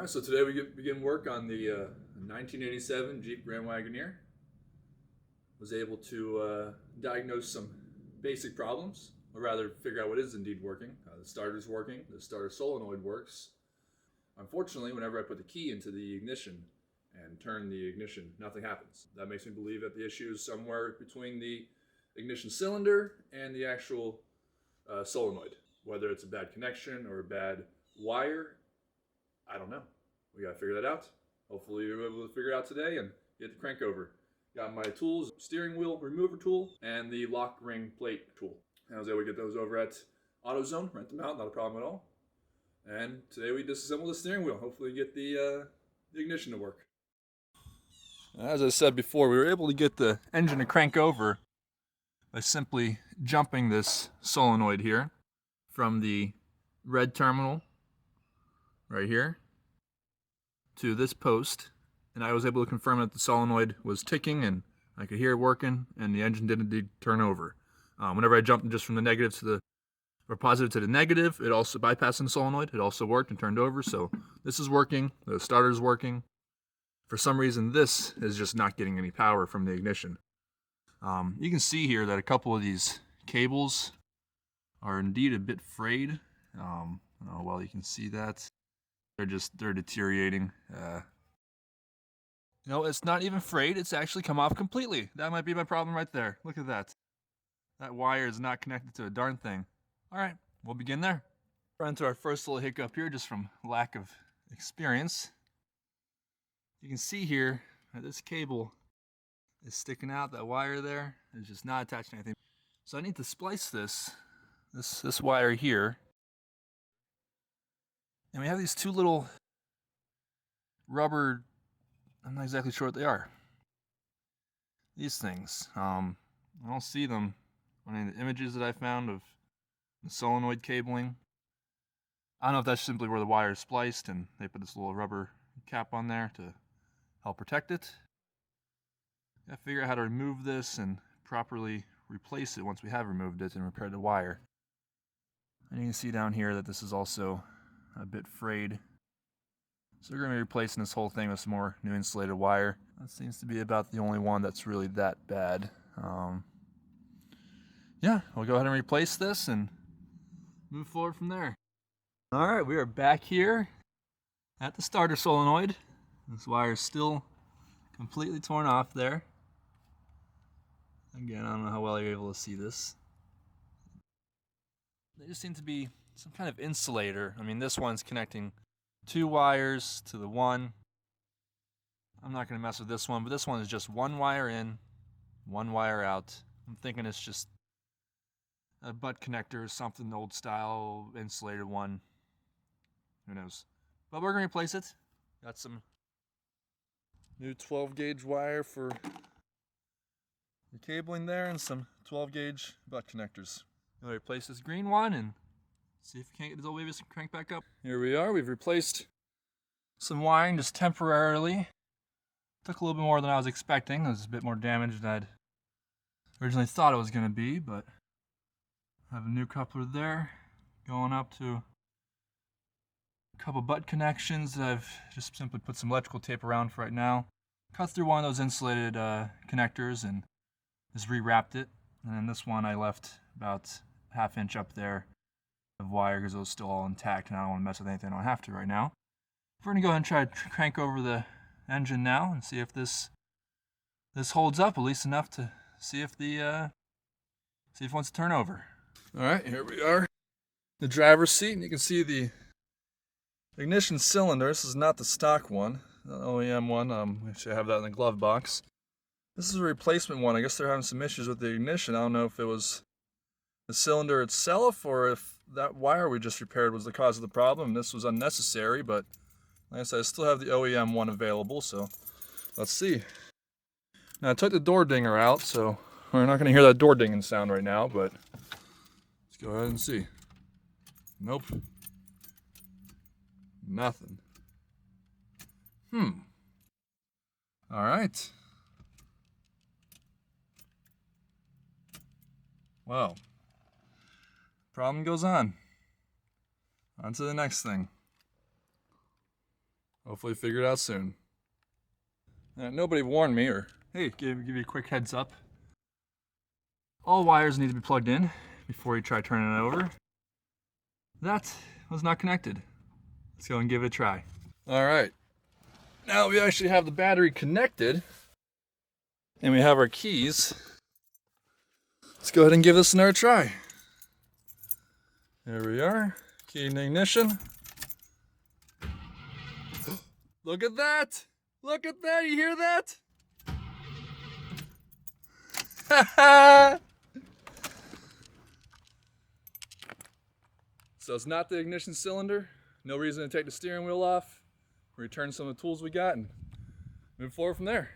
All right, so today we begin work on the 1987 Jeep Grand Wagoneer. Was able to diagnose some basic problems, or rather figure out what is indeed working. The starter's working, the starter solenoid works. Unfortunately, whenever I put the key into the ignition and turn the ignition, nothing happens. That makes me believe that the issue is somewhere between the ignition cylinder and the actual solenoid. Whether it's a bad connection or a bad wire, I don't know. We gotta figure that out. Hopefully you're able to figure it out today and get the crank over. Got my tools, steering wheel remover tool, and the lock ring plate tool. I was able to get those over at AutoZone, rent them out, not a problem at all. And today we disassemble the steering wheel. Hopefully get the ignition to work. As I said before, we were able to get the engine to crank over by simply jumping this solenoid here from the red terminal right here to this post, and I was able to confirm that the solenoid was ticking and I could hear it working and the engine did indeed turn over. Whenever I jumped just from the negative to the, or positive to the negative, it also bypassing the solenoid, it also worked and turned over. So this is working, the starter's working. For some reason this is just not getting any power from the ignition. You can see here that a couple of these cables are indeed a bit frayed. Well, you can see that. They're deteriorating. It's not even frayed, it's actually come off completely. That might be my problem right there. Look at that. That wire is not connected to a darn thing. Alright, we'll begin there. Run into our first little hiccup here just from lack of experience. You can see here that this cable is sticking out. That wire there is just not attached to anything. So I need to splice this wire here. And we have these two little rubber, I'm not exactly sure what they are. These things. I don't see them on any of the images that I found of the solenoid cabling. I don't know if that's simply where the wire is spliced and they put this little rubber cap on there to help protect it. Gotta figure out how to remove this and properly replace it once we have removed it and repaired the wire. And you can see down here that this is also a bit frayed. So we're going to be replacing this whole thing with some more new insulated wire. That seems to be about the only one that's really that bad. Yeah, we'll go ahead and replace this and move forward from there. Alright, we are back here at the starter solenoid. This wire is still completely torn off there. Again, I don't know how well you're able to see this. There just seem to be some kind of insulator. I mean, this one's connecting two wires to the one. I'm not going to mess with this one, but this one is just one wire in, one wire out. I'm thinking it's just a butt connector or something, old style insulated one. Who knows? But we're going to replace it. Got some new 12 gauge wire for the cabling there and some 12 gauge butt connectors. I'll replace this green one and see if we can't get this old baby cranked back up. Here we are. We've replaced some wiring just temporarily. Took a little bit more than I was expecting. It was a bit more damage than I'd originally thought it was going to be, but I have a new coupler there going up to a couple butt connections that I've just simply put some electrical tape around for right now. Cut through one of those insulated connectors and just rewrapped it. And then this one I left about ½ inch up there of wire because it was still all intact and I don't want to mess with anything I don't have to right now. We're going to go ahead and try to crank over the engine now and see if this holds up at least enough to see if it wants to turn over. Alright, here we are. The driver's seat, and you can see the ignition cylinder. This is not the stock one, the OEM one. We should have that in the glove box. This is a replacement one. I guess they're having some issues with the ignition. I don't know if it was the cylinder itself or if that wire we just repaired was the cause of the problem. This was unnecessary, but like I said, I still have the OEM one available, so let's see. Now I took the door dinger out, so we're not going to hear that door dinging sound right now, but let's go ahead and see. Nope. Nothing. Alright. Well, problem goes on. On to the next thing. Hopefully figure it out soon. Nobody warned me, or hey, give you a quick heads up. All wires need to be plugged in before you try turning it over. That was not connected. Let's go and give it a try. All right, now we actually have the battery connected and we have our keys. Let's go ahead and give this another try. There we are, key in ignition. Look at that! Look at that, you hear that? So it's not the ignition cylinder. No reason to take the steering wheel off. Return some of the tools we got and move forward from there.